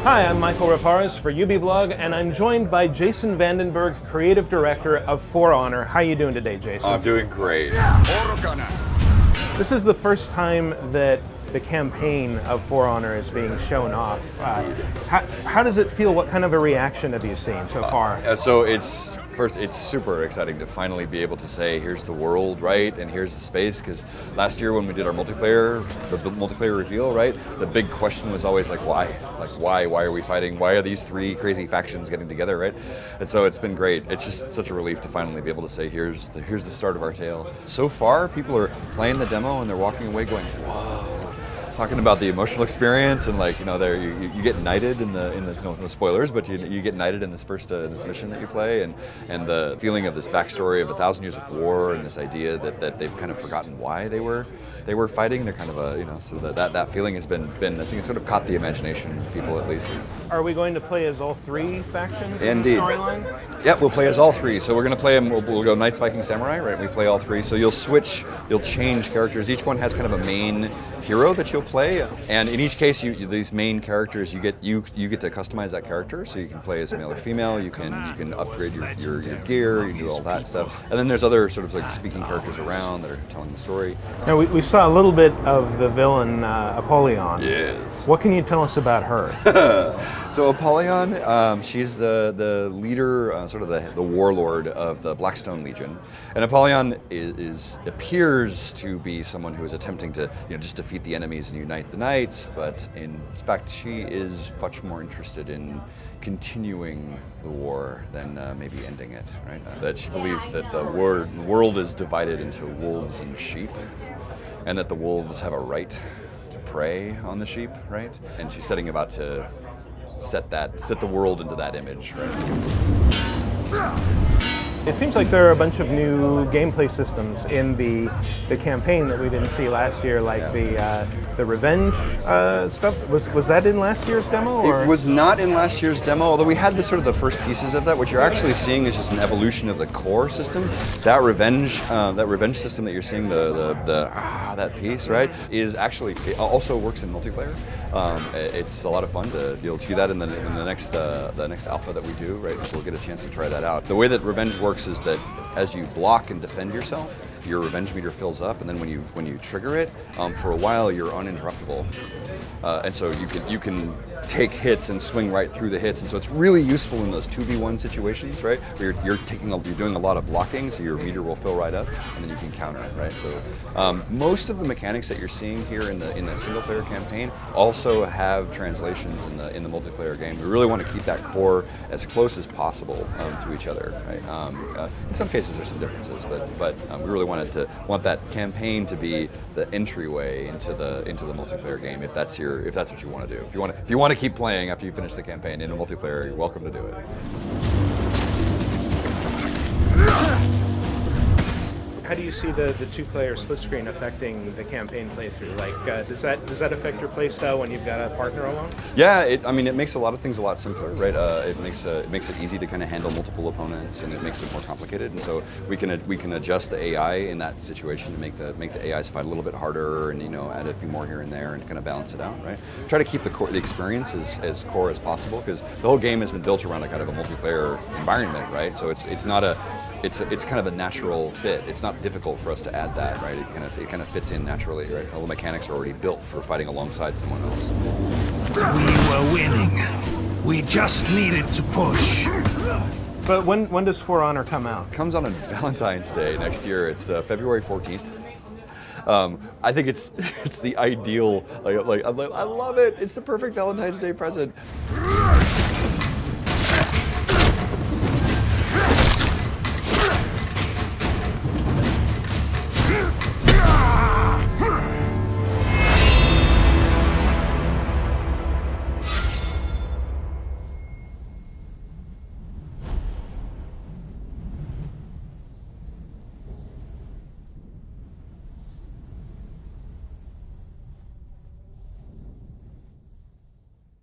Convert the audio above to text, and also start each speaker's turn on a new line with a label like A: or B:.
A: Hi, I'm Michael Raparez for uBlog, and I'm joined by Jason Vandenberg, Creative Director of For Honor. How are you doing today, Jason?
B: I'm doing great.
A: This is the first time that the campaign of For Honor is being shown off. How does it feel? What kind of a reaction have you seen so far?
B: First, it's super exciting to finally be able to say, here's the world, right, and here's the space, because last year when we did our multiplayer, the multiplayer reveal, right, the big question was always like, why? Like, why are we fighting? Why are these three crazy factions getting together, right? And so it's been great. It's just such a relief to finally be able to say, here's the start of our tale. So far, people are playing the demo and they're walking away going, whoa. Talking about the emotional experience, and like, you know, you get knighted in the no spoilers, but you get knighted in this first this mission that you play, and the feeling of this backstory of 1,000 years of war, and this idea that they've kind of forgotten why they were fighting. They're kind of a, you know, so that feeling has been I think it's sort of caught the imagination of people at least.
A: Are we going to play as all three factions
B: Indeed.
A: in the storyline?
B: Yep, we'll play as all three. So we're going to play them. We'll go Knights, Vikings, Samurai, right? We play all three. So you'll change characters. Each one has kind of a main hero that you'll play, and in each case, these main characters, you get to customize that character. So you can play as male or female. You can upgrade your gear. You can do all that stuff. And then there's other sort of like speaking characters around that are telling the story.
A: Now we saw a little bit of the villain Apollyon.
B: Yes.
A: What can you tell us about her?
B: So Apollyon, she's the leader, sort of the warlord of the Blackstone Legion, and Apollyon appears to be someone who is attempting to, you know, just defeat the enemies and unite the knights, but in fact she is much more interested in continuing the war than maybe ending it, right? That she believes that the world is divided into wolves and sheep, and that the wolves have a right to prey on the sheep, right? And she's setting about to set the world into that image, right?
A: It seems like there are a bunch of new gameplay systems in the campaign that we didn't see last year, like the revenge stuff. Was that in last year's demo? Or?
B: It was not in last year's demo, although we had the first pieces of that. What you're actually seeing is just an evolution of the core system. That revenge system that you're seeing, that piece, right, is actually, it also works in multiplayer. It's a lot of fun to be able to see that in the next alpha that we do, right? So we'll get a chance to try that out. The way that revenge works is that as you block and defend yourself, your revenge meter fills up, and then when you trigger it, for a while you're uninterruptible, and so you can take hits and swing right through the hits, and so it's really useful in those 2v1 situations, right? Where you're doing a lot of blocking, so your meter will fill right up, and then you can counter it, right? So most of the mechanics that you're seeing here in the single player campaign also have translations in the multiplayer game. We really want to keep that core as close as possible to each other, right? In some cases there's some differences, but we really want that campaign to be the entryway into the multiplayer game. If that's what you want to do. If you want to keep playing after you finish the campaign in a multiplayer, you're welcome to do it.
A: How do you see the two-player split screen affecting the campaign playthrough? Like, does that affect your playstyle when you've got a partner along?
B: Yeah, it makes a lot of things a lot simpler, right? It makes it easy to kind of handle multiple opponents, and it makes it more complicated. And so we can adjust the AI in that situation to make the AIs fight a little bit harder, and, you know, add a few more here and there, and kind of balance it out, right? Try to keep the experience as core as possible, because the whole game has been built around a kind of a multiplayer environment, right? So it's kind of a natural fit. It's not difficult for us to add that, right? It kind of fits in naturally, right? All the mechanics are already built for fighting alongside someone else.
C: We were winning. We just needed to push.
A: But when does For Honor come out?
B: It comes on Valentine's Day next year. It's February 14th. I think it's the ideal. I love it. It's the perfect Valentine's Day present.